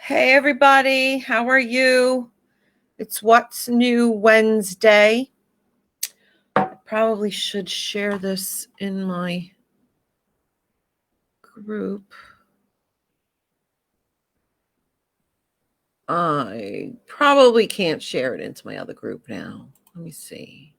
Hey everybody, how are you? It's What's New Wednesday. I probably should share this in my group. I probably can't share it into my other group now. Let me see.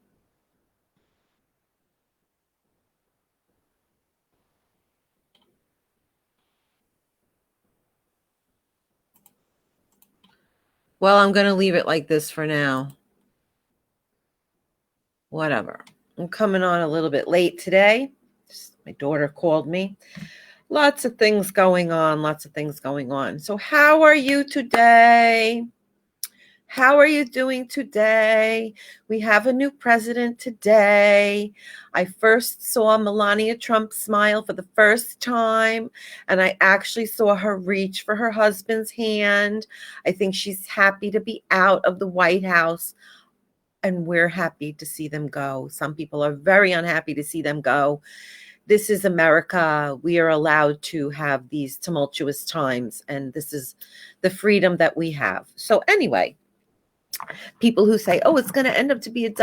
Well, I'm going to leave it like this for now. Whatever. I'm coming on a little bit late today. My daughter called me. Lots of things going on. So, how are you today? How are you doing today? We have a new president today. I first saw Melania Trump smile for the first time, and I actually saw her reach for her husband's hand. I think she's happy to be out of the White House, and we're happy to see them go. Some people are very unhappy to see them go. This is America. We are allowed to have these tumultuous times, and this is the freedom that we have. So anyway, people who say, "Oh, it's going to end up to be a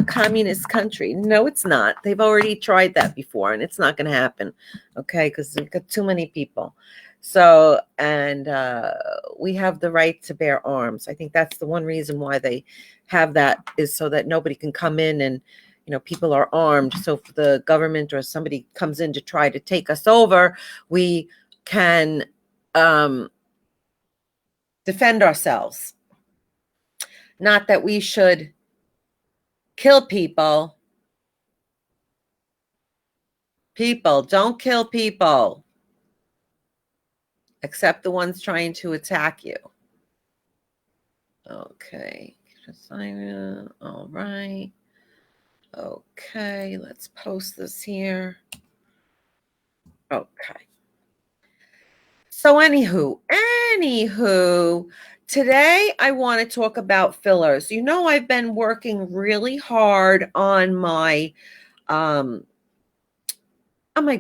communist country." No, it's not. They've already tried that before, and it's not going to happen. Okay, because we've got too many people. So, and we have the right to bear arms. I think that's the one reason why they have that, is so that nobody can come in and, people are armed. So if the government or somebody comes in to try to take us over, we can defend ourselves. Not that we should kill people. People, don't kill people. Except the ones trying to attack you. Okay. All right. Okay, let's post this here. Okay. So anywho, today I want to talk about fillers. I've been working really hard on my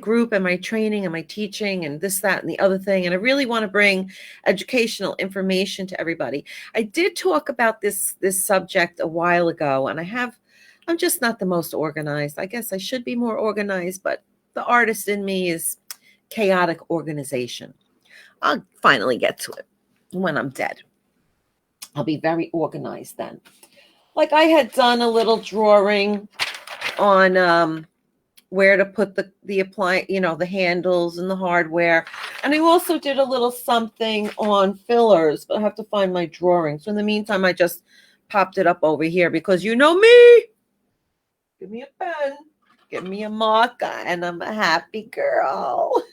group and my training and my teaching and this, that, and the other thing. And I really want to bring educational information to everybody. I did talk about this subject a while ago, and I'm just not the most organized. I guess I should be more organized, but the artist in me is chaotic organization. I'll finally get to it when I'm dead. I'll be very organized then. Like, I had done a little drawing on where to put the appliance, the handles and the hardware. And I also did a little something on fillers, but I have to find my drawing. So in the meantime, I just popped it up over here because you know me. Give me a pen, give me a marker, and I'm a happy girl.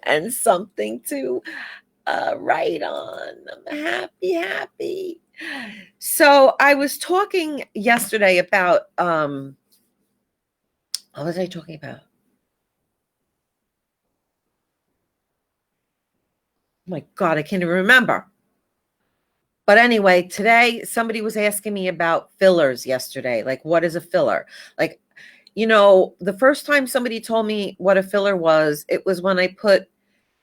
And something to write on. I'm happy. So I was talking yesterday about what was I talking about? Oh my God, I can't even remember. But anyway, today somebody was asking me about fillers yesterday. Like, what is a filler? Like, the first time somebody told me what a filler was, it was when I put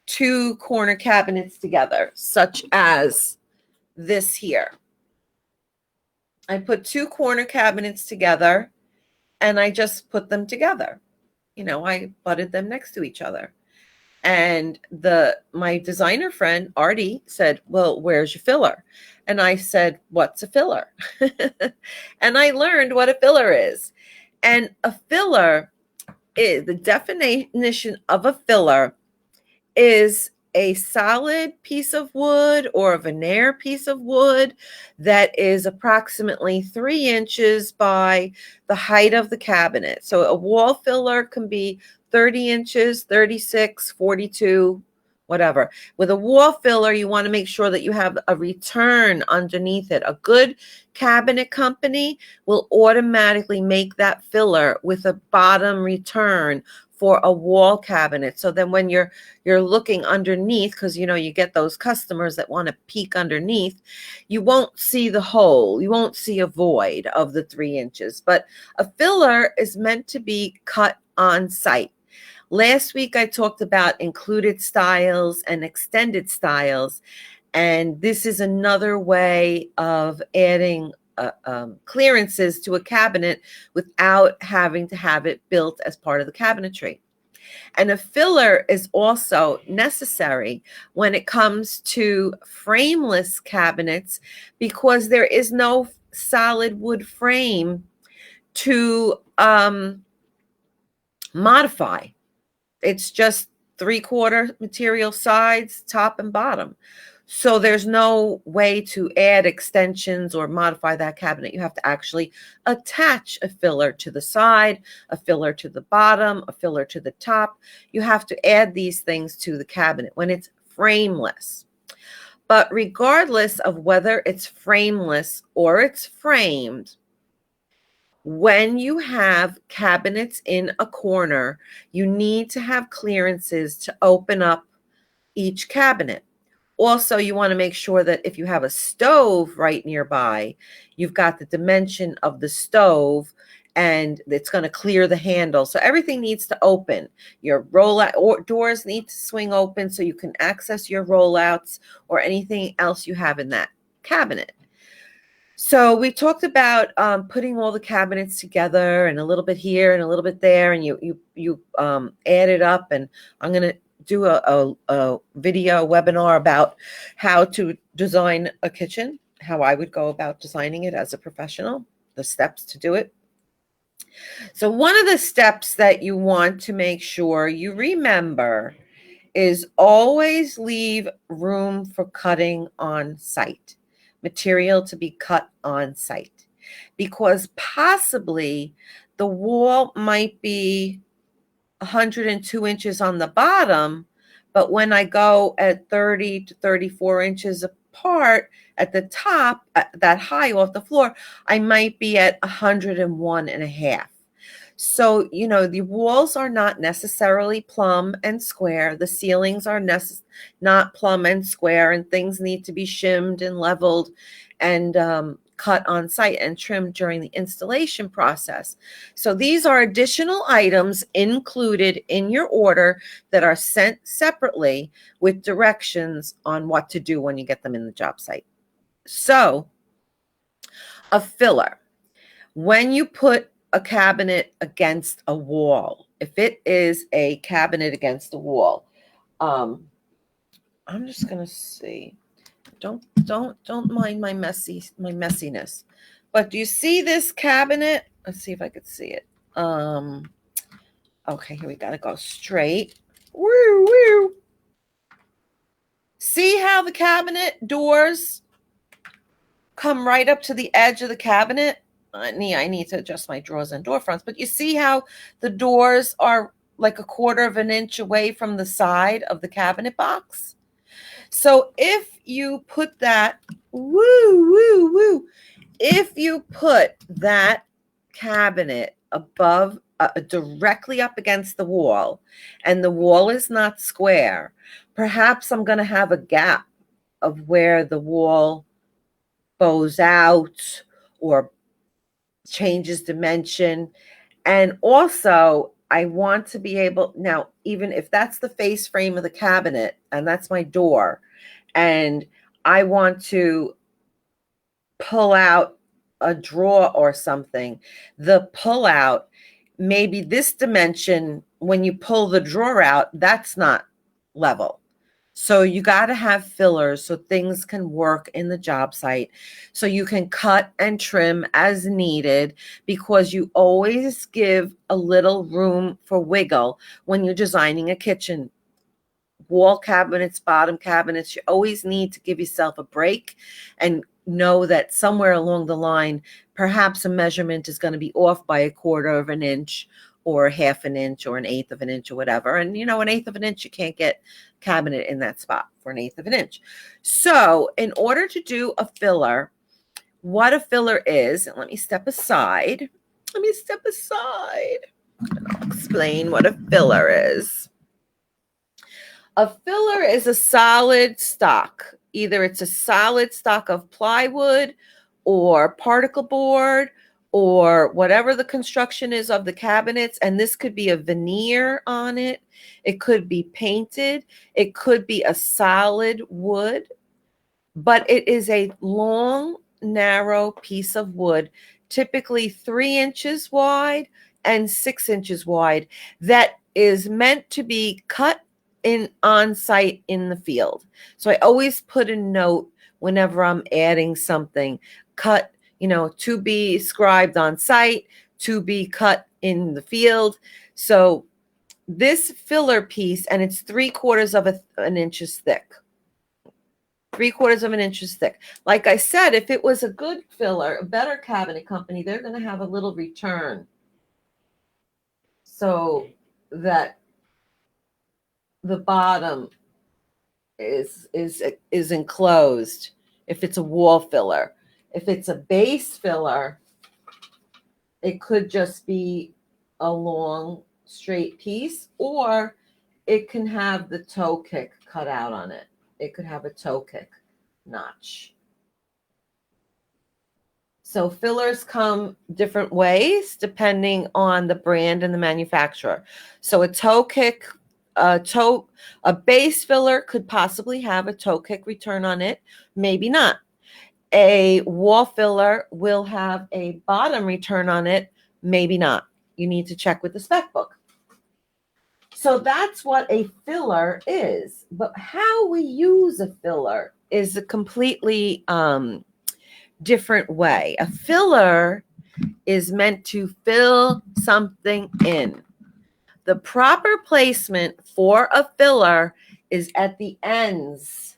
two corner cabinets together, such as this here. I put two corner cabinets together and I just put them together. I butted them next to each other. And my designer friend, Artie, said, "Well, where's your filler?" And I said, "What's a filler?" And I learned what a filler is. And a filler is, the definition of a filler is a solid piece of wood or a veneer piece of wood that is approximately 3 inches by the height of the cabinet. So a wall filler can be 30 inches, 36, 42, whatever. With a wall filler, you want to make sure that you have a return underneath it. A good cabinet company will automatically make that filler with a bottom return for a wall cabinet. So then when you're looking underneath, because you get those customers that want to peek underneath, you won't see the hole. You won't see a void of the 3 inches. But a filler is meant to be cut on site. Last week, I talked about included styles and extended styles. And this is another way of adding clearances to a cabinet without having to have it built as part of the cabinetry. And a filler is also necessary when it comes to frameless cabinets because there is no solid wood frame to modify. It's just 3/4 material sides, top and bottom. So there's no way to add extensions or modify that cabinet. You have to actually attach a filler to the side, a filler to the bottom, a filler to the top. You have to add these things to the cabinet when it's frameless. But regardless of whether it's frameless or it's framed, when you have cabinets in a corner, you need to have clearances to open up each cabinet. Also, you want to make sure that if you have a stove right nearby, you've got the dimension of the stove and it's going to clear the handle. So everything needs to open. Your rollout or doors need to swing open so you can access your rollouts or anything else you have in that cabinet. So we talked about putting all the cabinets together and a little bit here and a little bit there, and you add it up. And I'm going to do a video webinar about how to design a kitchen, how I would go about designing it as a professional, the steps to do it. So one of the steps that you want to make sure you remember is always leave room for cutting on site, material to be cut on site, because possibly the wall might be 102 inches on the bottom, but when I go at 30 to 34 inches apart at the top, that high off the floor, I might be at 101 and a half. So, the walls are not necessarily plumb and square. The ceilings are not plumb and square, and things need to be shimmed and leveled and cut on site and trimmed during the installation process. So these are additional items included in your order that are sent separately with directions on what to do when you get them in the job site. So a filler, when you put a cabinet against a wall, if it is a cabinet against a wall, I'm just going to see. Don't mind my messiness. But do you see this cabinet? Let's see if I could see it. Okay, here we gotta go straight. Woo, woo. See how the cabinet doors come right up to the edge of the cabinet? I need to adjust my drawers and door fronts, but you see how the doors are like 1/4 of an inch away from the side of the cabinet box? So if you put that, if you put that cabinet above, directly up against the wall, and the wall is not square, perhaps I'm going to have a gap of where the wall bows out or changes dimension. And also, I want to be able, now, even if that's the face frame of the cabinet and that's my door, and I want to pull out a drawer or something, the pull out, maybe this dimension, when you pull the drawer out, that's not level. So you got to have fillers so things can work in the job site, so you can cut and trim as needed, because you always give a little room for wiggle when you're designing a kitchen. Wall cabinets, bottom cabinets, you always need to give yourself a break and know that somewhere along the line, perhaps a measurement is going to be off by 1/4 of an inch or 1/2 an inch or 1/8 of an inch or whatever. And 1/8 of an inch, you can't get cabinet in that spot for 1/8 of an inch. So in order to do a filler, what a filler is, and let me step aside. I'll explain what a filler is. A filler is a solid stock. Either it's a solid stock of plywood or particle board or whatever the construction is of the cabinets, and this could be a veneer on it, it could be painted, it could be a solid wood, but it is a long, narrow piece of wood, typically 3 inches wide and 6 inches wide, that is meant to be cut in on site in the field. So I always put a note whenever I'm adding something, cut, to be scribed on site, to be cut in the field. So this filler piece, and it's 3/4 of an inch thick. 3/4 of an inch thick. Like I said, if it was a good filler, a better cabinet company, they're going to have a little return so that the bottom is enclosed if it's a wall filler. If it's a base filler, it could just be a long straight piece, or it can have the toe kick cut out on it. It could have a toe kick notch. So fillers come different ways depending on the brand and the manufacturer. So a toe kick, a base filler could possibly have a toe kick return on it, maybe not. A wall filler will have a bottom return on it, maybe not. You need to check with the spec book. So that's what a filler is. But how we use a filler is a completely different way. A filler is meant to fill something in. The proper placement for a filler is at the ends.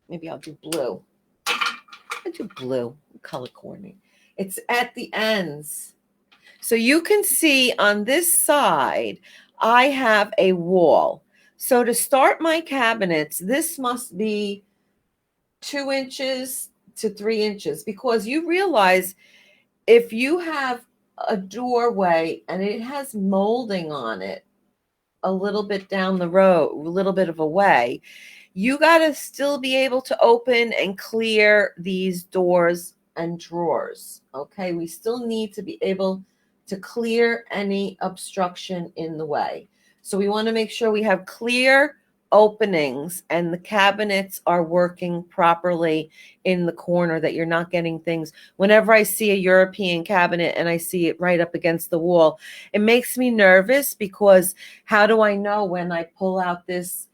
Maybe I'll do blue. I do blue, color coordinate. It's at the ends. So you can see on this side, I have a wall. So to start my cabinets, this must be 2 inches to 3 inches, because you realize if you have a doorway and it has molding on it a little bit down the road, a little bit of a way, you got to still be able to open and clear these doors and drawers. Okay, we still need to be able to clear any obstruction in the way. So we want to make sure we have clear openings and the cabinets are working properly in the corner, that you're not getting things. Whenever I see a European cabinet and I see it right up against the wall, it makes me nervous, because how do I know when I pull out this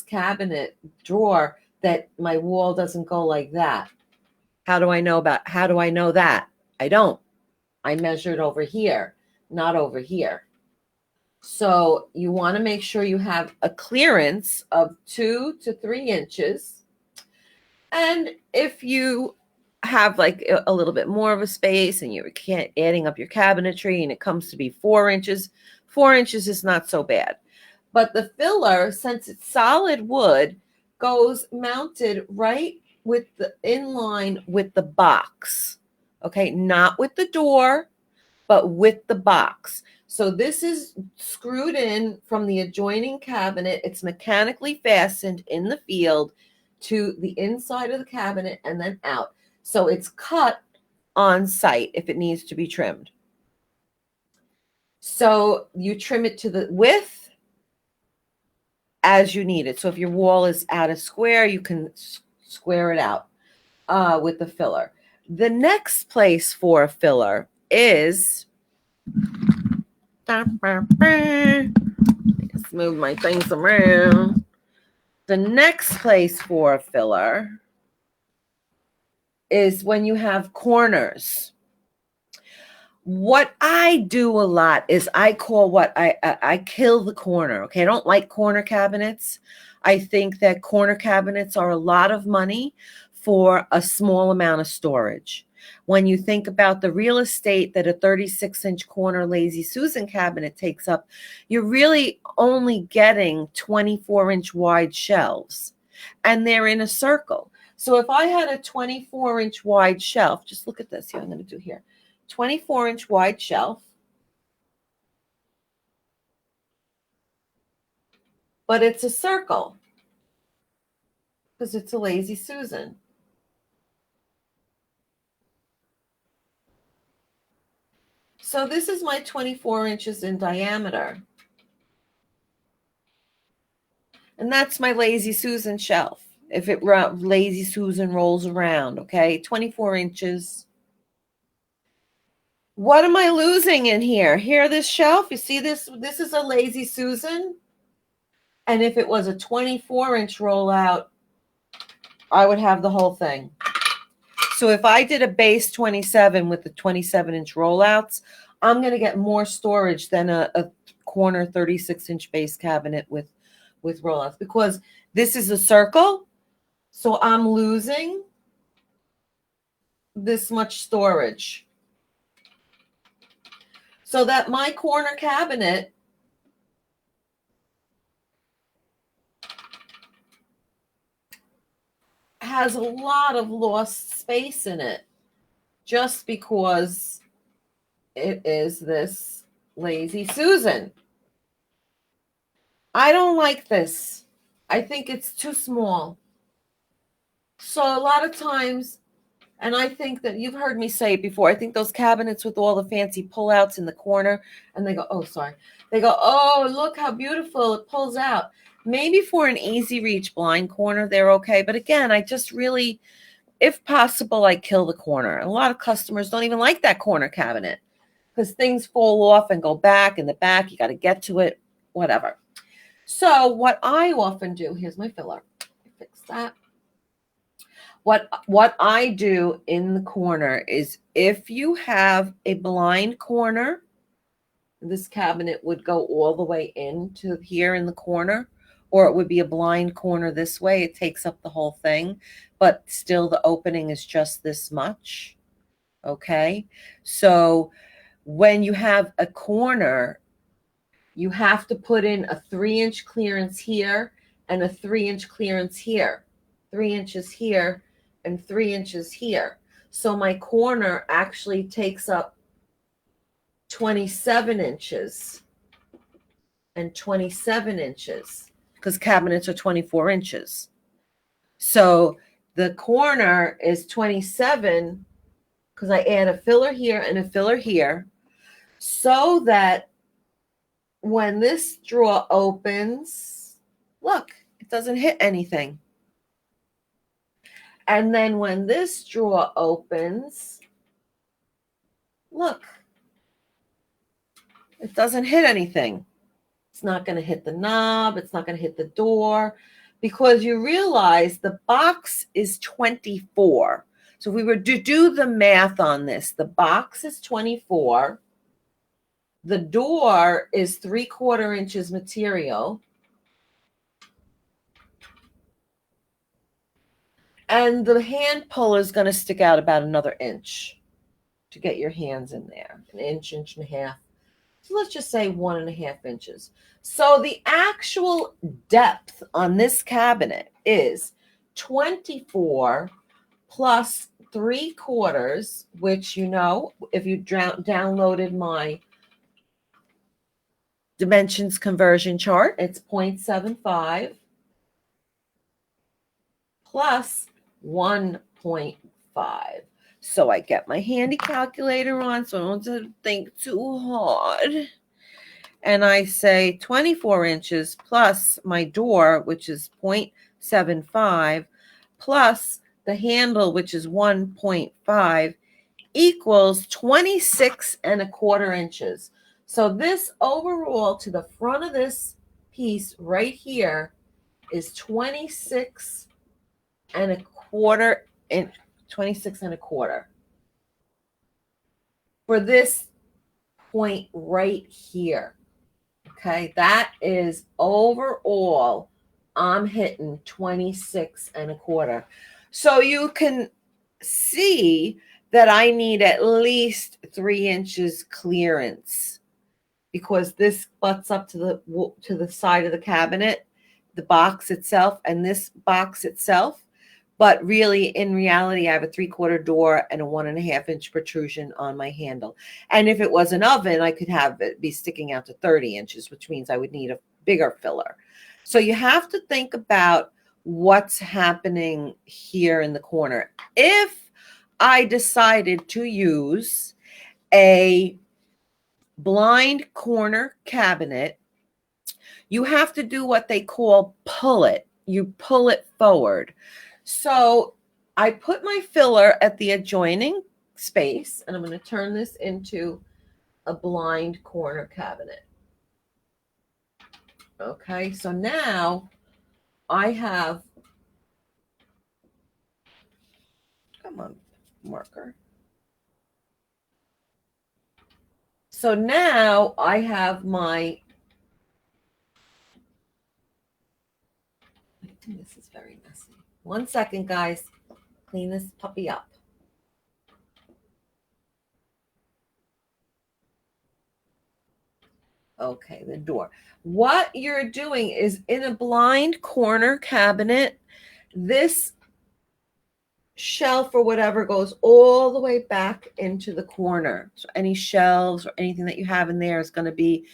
cabinet drawer that my wall doesn't go like that? How do I know that? I don't. I measured over here, not over here. So you want to make sure you have a clearance of 2 to 3 inches. And if you have like a little bit more of a space and you're adding up your cabinetry and it comes to be 4 inches, 4 inches is not so bad. But the filler, since it's solid wood, goes mounted right in line with the box. Okay, not with the door, but with the box. So this is screwed in from the adjoining cabinet. It's mechanically fastened in the field to the inside of the cabinet and then out. So it's cut on site if it needs to be trimmed. So you trim it to the width as you need it. So if your wall is at a square, you can square it out with the filler. The next place for a filler is, let's move my things around. The next place for a filler is when you have corners. What I do a lot is I kill the corner. Okay, I don't like corner cabinets. I think that corner cabinets are a lot of money for a small amount of storage. When you think about the real estate that a 36-inch corner Lazy Susan cabinet takes up, you're really only getting 24-inch wide shelves, and they're in a circle. So if I had a 24-inch wide shelf, just look at this here, I'm going to do here. 24-inch wide shelf, but it's a circle because it's a Lazy Susan. So this is my 24 inches in diameter. And that's my Lazy Susan shelf. If it Lazy Susan rolls around, okay? 24 inches. What am I losing in here? Here, this shelf, you see this? This is a Lazy Susan. And if it was a 24-inch rollout, I would have the whole thing. So if I did a base 27 with the 27-inch rollouts, I'm going to get more storage than a corner 36-inch base cabinet with rollouts, because this is a circle. So I'm losing this much storage. So that my corner cabinet has a lot of lost space in it just because it is this Lazy Susan. I don't like this. I think it's too small. So a lot of times, and I think that you've heard me say it before, I think those cabinets with all the fancy pullouts in the corner, and they go, oh, sorry. They go, oh, look how beautiful it pulls out. Maybe for an easy reach blind corner, they're okay. But again, I just really, if possible, I kill the corner. A lot of customers don't even like that corner cabinet because things fall off and go back in the back. You got to get to it, whatever. So what I often do, here's my filler. Fix that. What I do in the corner is, if you have a blind corner, this cabinet would go all the way into here in the corner, or it would be a blind corner this way. It takes up the whole thing, but still the opening is just this much. Okay. So when you have a corner, you have to put in a 3-inch clearance here and a 3-inch clearance here, 3 inches here and 3 inches here. So my corner actually takes up 27 inches and 27 inches because cabinets are 24 inches. So the corner is 27 because I add a filler here and a filler here, so that when this drawer opens, look, it doesn't hit anything. And then when this drawer opens, look, it doesn't hit anything. It's not going to hit the knob. It's not going to hit the door, because you realize the box is 24. So if we were to do the math on this, the box is 24. The door is 3/4 inches material. And the hand puller is going to stick out about another inch to get your hands in there. An inch, inch and a half. So let's just say 1.5 inches. So the actual depth on this cabinet is 24 plus 3/4, which, you know, if you downloaded my dimensions conversion chart, it's 0.75 plus 1.5. So I get my handy calculator on, so I don't have to think too hard. And I say 24 inches plus my door, which is 0.75, plus the handle, which is 1.5, equals 26.25 inches. So this overall to the front of this piece right here is 26.25 inch, 26.25 for this point right here. Okay, that is overall, I'm hitting 26.25. So you can see that I need at least 3 inches clearance, because this butts up to the side of the cabinet, the box itself, and this box itself. But really, in reality, I have a 3/4 door and a 1.5 inch protrusion on my handle. And if it was an oven, I could have it be sticking out to 30 inches, which means I would need a bigger filler. So you have to think about what's happening here in the corner. If I decided to use a blind corner cabinet, you have to do what they call pull it. You pull it forward. So I put my filler at the adjoining space, and I'm going to turn this into a blind corner cabinet. Okay, so now I have, come on, marker. So now I have my, I think this is very messy. 1 second, guys. Clean this puppy up. Okay, the door. What you're doing is in a blind corner cabinet, this shelf or whatever goes all the way back into the corner. So any shelves or anything that you have in there is going to be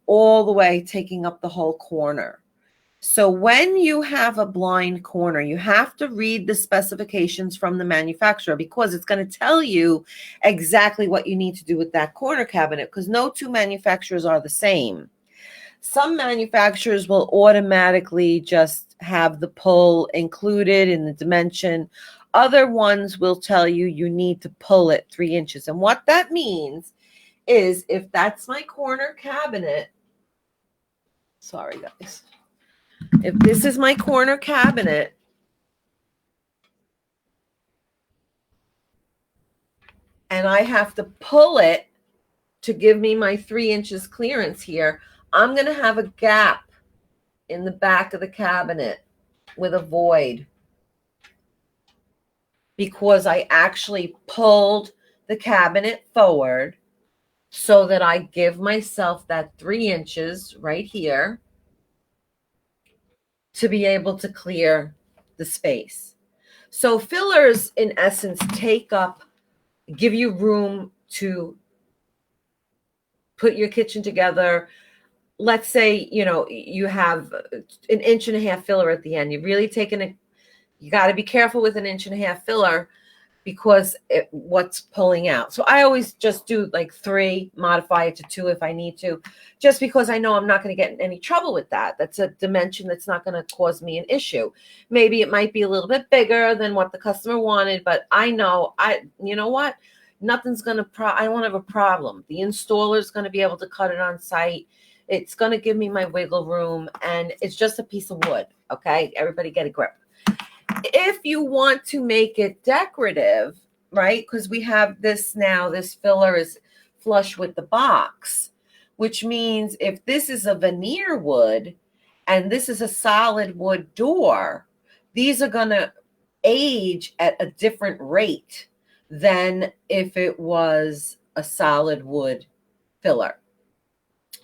all the way taking up the whole corner. So when you have a blind corner, you have to read the specifications from the manufacturer, because it's going to tell you exactly what you need to do with that corner cabinet, because no two manufacturers are the same. Some manufacturers will automatically just have the pull included in the dimension. Other ones will tell you you need to pull it 3 inches. And what that means is, if that's my corner cabinet, sorry guys, if this is my corner cabinet, and I have to pull it to give me my 3 inches clearance here, I'm going to have a gap in the back of the cabinet with a void, because I actually pulled the cabinet forward so that I give myself that 3 inches right here to be able to clear the space. So fillers, in essence, give you room to put your kitchen together. Let's say, you have an 1.5 inch filler at the end. You've really you got to be careful with an 1.5 inch filler, because what's pulling out. So I always just do like 3, modify it to 2 if I need to, just because I know I'm not going to get in any trouble with that. That's a dimension that's not going to cause me an issue. Maybe it might be a little bit bigger than what the customer wanted, but I know, you know what? Nothing's going to, I won't have a problem. The installer is going to be able to cut it on site. It's going to give me my wiggle room, and it's just a piece of wood. Okay. Everybody get a grip. If you want to make it decorative, right? Because we have this now, this filler is flush with the box, which means if this is a veneer wood and this is a solid wood door, these are going to age at a different rate than if it was a solid wood filler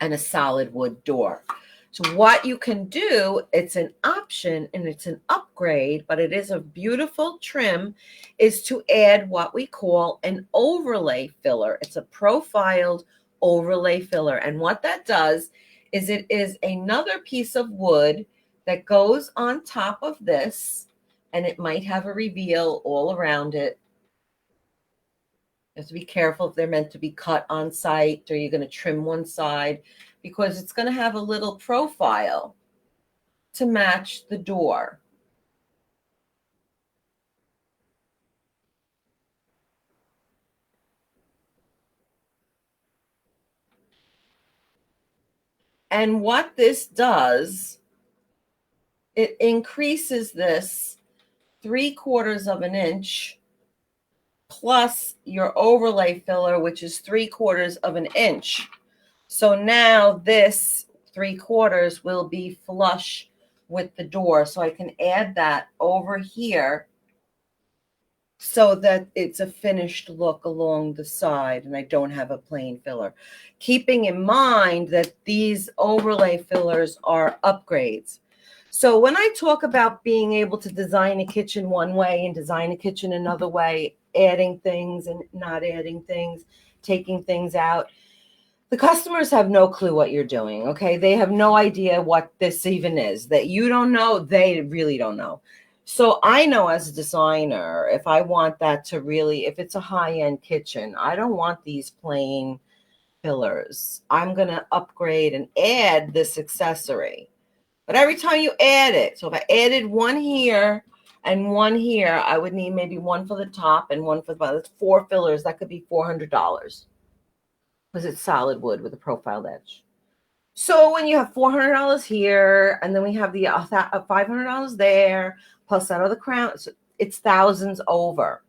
and a solid wood door. So what you can do, it's an option and it's an upgrade, but it is a beautiful trim, is to add what we call an overlay filler. It's a profiled overlay filler. And what that does is it is another piece of wood that goes on top of this, and it might have a reveal all around it. You have to be careful if they're meant to be cut on site, or you're going to trim one side, because it's going to have a little profile to match the door. And what this does, it increases this 3/4 of an inch plus your overlay filler, which is 3/4 of an inch. So now this 3/4 will be flush with the door. So I can add that over here so that it's a finished look along the side and I don't have a plain filler. Keeping in mind that these overlay fillers are upgrades. So when I talk about being able to design a kitchen one way and design a kitchen another way, adding things and not adding things, taking things out, the customers have no clue what you're doing, okay? They have no idea what this even is. That you don't know, they really don't know. So I know as a designer, if I want that to really, if it's a high-end kitchen, I don't want these plain fillers. I'm going to upgrade and add this accessory. But every time you add it, so if I added one here and one here, I would need maybe one for the top and one for the bottom. That's 4 fillers. That could be $400 because it's solid wood with a profiled edge. So when you have $400 here, and then we have the $500 there, plus that other crown, so it's thousands over.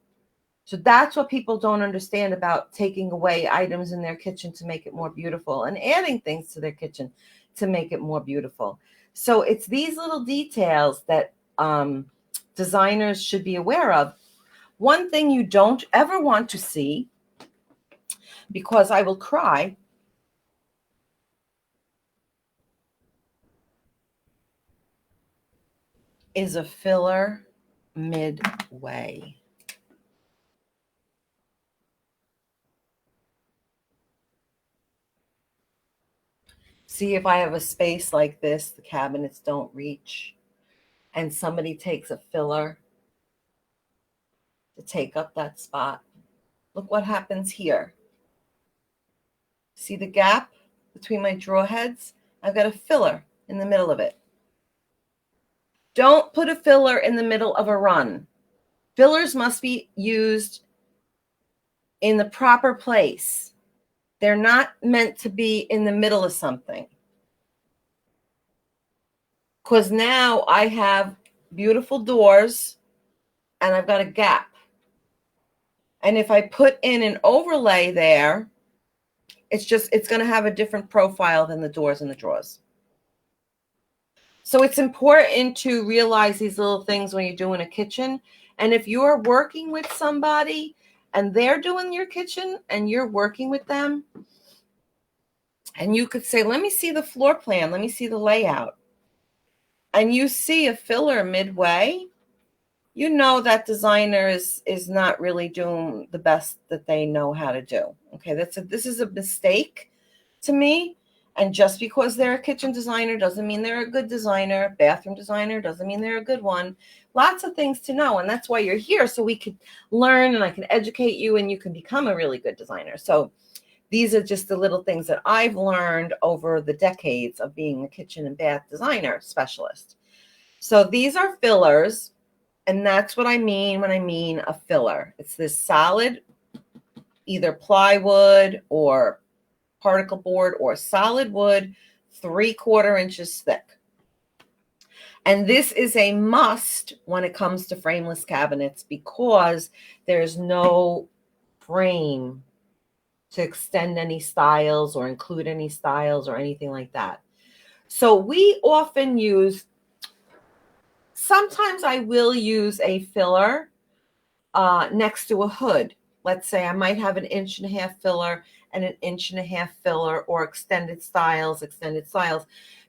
So that's what people don't understand about taking away items in their kitchen to make it more beautiful and adding things to their kitchen to make it more beautiful. So it's these little details that designers should be aware of. One thing you don't ever want to see, because I will cry, is a filler midway. See, if I have a space like this, the cabinets don't reach, and somebody takes a filler to take up that spot. Look what happens here. See the gap between my drawer heads? I've got a filler in the middle of it. Don't put a filler in the middle of a run. Fillers must be used in the proper place. They're not meant to be in the middle of something. Because now I have beautiful doors and I've got a gap. And if I put in an overlay there, it's going to have a different profile than the doors and the drawers. So it's important to realize these little things when you're doing a kitchen. And if you're working with somebody and they're doing your kitchen and you're working with them, and you could say, let me see the floor plan, let me see the layout, and you see a filler midway, you know that designer is not really doing the best that they know how to do. Okay, this is a mistake to me. And just because they're a kitchen designer doesn't mean they're a good designer. Bathroom designer doesn't mean they're a good one. Lots of things to know. And that's why you're here, so we could learn and I can educate you and you can become a really good designer. So these are just the little things that I've learned over the decades of being a kitchen and bath designer specialist. So these are fillers. And that's what I mean when I mean a filler. It's this solid, either plywood or particle board or solid wood, 3/4 inches thick. And this is a must when it comes to frameless cabinets because there's no frame to extend any styles or include any styles or anything like that. So we often use, sometimes I will use a filler next to a hood. Let's say I might have an 1.5-inch filler and an 1.5-inch filler, or extended styles,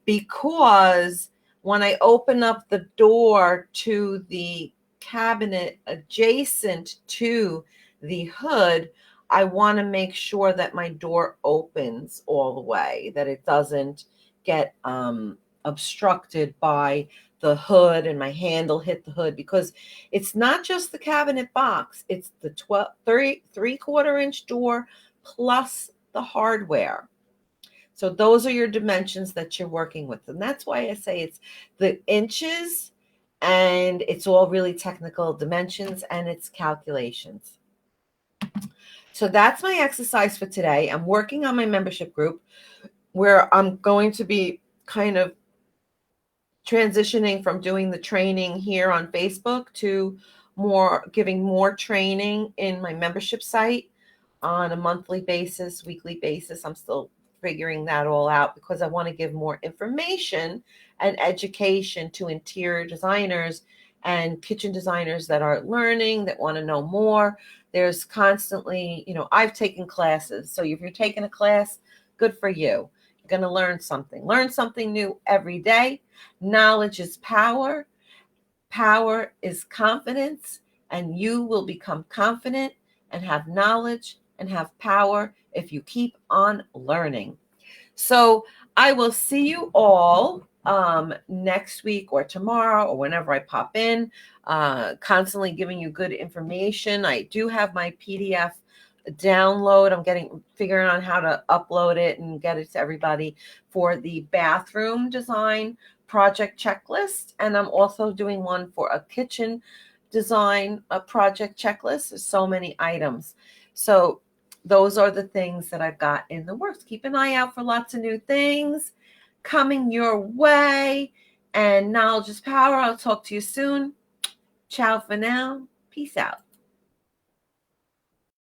because when I open up the door to the cabinet adjacent to the hood, I want to make sure that my door opens all the way, that it doesn't get obstructed by the hood and my handle hit the hood, because it's not just the cabinet box, it's the 3/4-inch door plus the hardware. So those are your dimensions that you're working with. And that's why I say it's the inches, and it's all really technical dimensions and it's calculations. So that's my exercise for today. I'm working on my membership group where I'm going to be kind of transitioning from doing the training here on Facebook to giving more training in my membership site on a monthly basis, weekly basis. I'm still figuring that all out because I want to give more information and education to interior designers and kitchen designers that are learning, that want to know more. There's constantly, I've taken classes. So if you're taking a class, good for you. You're going to learn something new every day. Knowledge is power. Power is confidence, and you will become confident and have knowledge and have power if you keep on learning. So I will see you all next week or tomorrow or whenever I pop in, constantly giving you good information. I do have my PDF download. I'm figuring out how to upload it and get it to everybody for the bathroom design project checklist. And I'm also doing one for a kitchen design, a project checklist. There's so many items. So those are the things that I've got in the works. Keep an eye out for lots of new things coming your way. And knowledge is power. I'll talk to you soon. Ciao for now. Peace out.